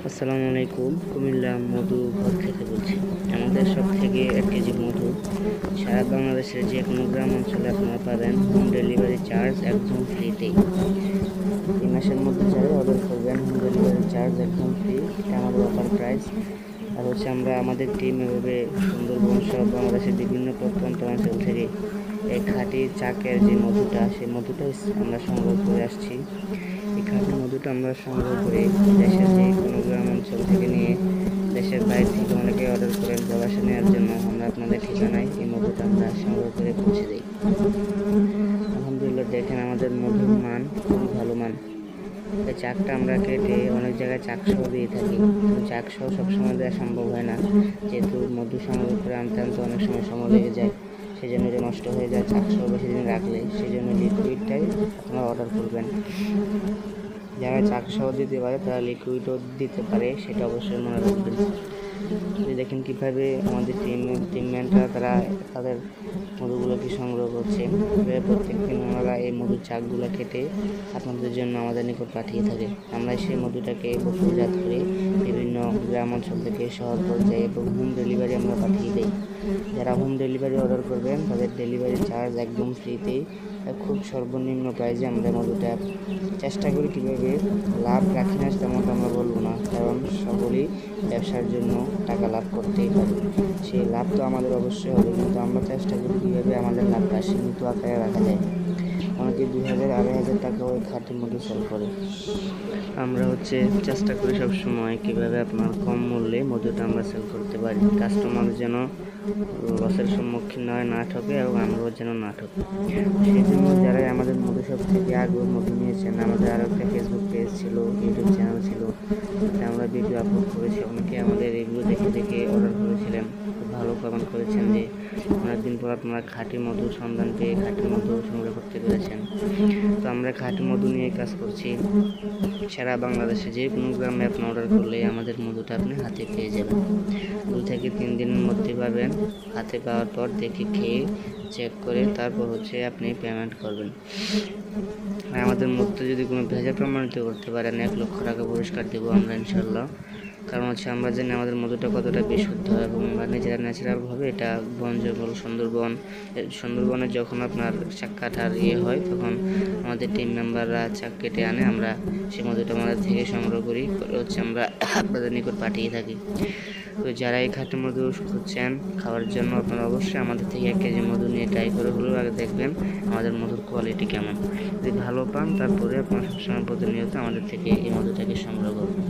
আসসালামু আলাইকুম। কুমিল্লা মধু ঘর থেকে বলছি। আমাদের সব থেকে 1 কেজি মধু সারা বাংলাদেশের যে কোনো গ্রাম অঞ্চলে আপনারা পাবেন। হোম ডেলিভারি চার্জ একদম ফ্রিতেই। এই মাসের মধ্যে যারা অর্ডার করবেন হোম ডেলিভারি চার্জ একদম ফ্রি, এটা আমাদের অফার প্রাইস। আর আমরা আমাদের টিম এভাবে সুন্দরবন সহ বাংলাদেশের বিভিন্ন প্রত্যন্ত অঞ্চল থেকে এই খাঁটি চাকের যে মধুটা, সেই মধুটা আমরা সংগ্রহ করে আসছি। এই খাঁটি মধুটা আমরা সংগ্রহ করে দেশের যে কোনো গ্রাম অঞ্চল থেকে নিয়ে দেশের বাইরে থেকে অনেকে অর্ডার করেন প্রবাসে নেওয়ার জন্য। আমরা আপনাদের ঠিকানায় এই মধুটা আমরা সংগ্রহ করে পৌঁছে দিই। আলহামদুলিল্লাহ, দেখেন আমাদের মধুর মান খুবই ভালো মান। এই চাকটা আমরা কেটে অনেক জায়গায় চাকসহ দিয়ে থাকি, কিন্তু চাকসহ সবসময় দেওয়া সম্ভব হয় না, যেহেতু মধু সংগ্রহ করে আনতে অনেক সময় লেগে যায়। সেই জন্য এটা নষ্ট হয়ে যায় চাকসহ বেশি দিন রাখলে। সেই জন্য লিকুইডটাই আপনারা অর্ডার করবেন। যারা চাকসহ দিতে পারে তারা লিকুইডও দিতে পারে, সেটা অবশ্যই মনে রাখবেন। দেখেন কীভাবে আমাদের টিমমেটরা তারা তাদের মধুগুলোকে সংগ্রহ করছে। প্রত্যেক দিন ওনারা এই মধুর চাকগুলো কেটে আপনাদের জন্য আমাদের নিকট পাঠিয়ে থাকে। আমরা সেই মধুটাকে প্রক্রিয়াজাত করে বিভিন্ন গ্রাম অঞ্চল থেকে শহর পর্যায়ে এবং হোম ডেলিভারি আমরা পাঠিয়ে দিই। যারা হোম ডেলিভারি অর্ডার করবেন তাদের ডেলিভারি চার্জ একদম ফ্রিতেই, খুব সর্বনিম্ন প্রাইসে আমরা মধুটা চেষ্টা করি। কীভাবে লাভ রাখি না তেমনটা আমরা বলবো না, কারণ সকলেই ব্যবসার জন্য টাকা লাভ করতেই পারে। সেই লাভ তো আমাদের অবশ্যই হবে, কিন্তু আমরা চেষ্টা করি কীভাবে আমাদের লাভটা সীমিত আকারে রাখা যায়। অনেকে 2000 2500 টাকা ওই খাঁটি মধু সেল করে। আমরা চেষ্টা করি সবসময় কীভাবে আপনার কম মূল্যে মধুটা আমরা সেল করতে পারি, কাস্টমার যেন লসের সম্মুখীন না ঠকে এবং আমরাও যেন না ঠকি। সেই জন্য যারাই আমাদের মধু সব থেকে আগ্রহ মধু নিয়েছেন, আমাদের আরও একটা ফেসবুক পেজ ছিল, ইউটিউব চ্যানেল ছিল, তাতে আমরা ভিডিও আপলোড করেছি। অনেকে আমাদের এগুলো দেখে অর্ডার করেছিলেন, খুব ভালো কমেন্ট করেছেন যে অনেকদিন পর আপনারা খাঁটি মধুর সন্ধান পেয়ে খাঁটি মধু সংগ্রহ করতে পেরেছেন। তো আমরা খাঁটি মধু নিয়ে কাজ করছি। সারা বাংলাদেশে যে কোনো গ্রামে আপনি অর্ডার করলে আমাদের মধুটা আপনি হাতে পেয়ে যাবেন। 2 থেকে 3 দিনের মধ্যে পাবেন। হাতে পাওয়ার পর দেখে খেয়ে চেক করে তারপর আপনি পেমেন্ট করবেন। আমাদের মধ্যে যদি কোনো ভেজাল প্রমাণিত করতে পারেন 1 লক্ষ টাকা পুরস্কার দেবো আমরা ইনশাল্লাহ। কারণ আমরা জানি আমাদের মধুটা কতটা বিশুদ্ধ এবং আমরা নিজেরা ন্যাচারালভাবে এটা বন জঙ্গল সুন্দরবনে যখন আপনার চাক কাটার হয় তখন আমাদের টিম মেম্বাররা চাক কেটে আনে, আমরা সেই মধুটা আমাদের থেকে সংগ্রহ করি আমরা আপনাদের নিকট পাঠিয়ে থাকি। তো যারা এই খাঁটি মধু খুঁজছেন খাওয়ার জন্য, আপনারা অবশ্যই আমাদের থেকে 1 কেজি মধু নিয়ে ট্রাই করে হলেও আগে দেখবেন আমাদের মধুর কোয়ালিটি কেমন। যদি ভালো পান তারপরে আপনারা সবসময় প্রতিনিয়ত আমাদের থেকে এই মধুটাকে সংগ্রহ করবেন।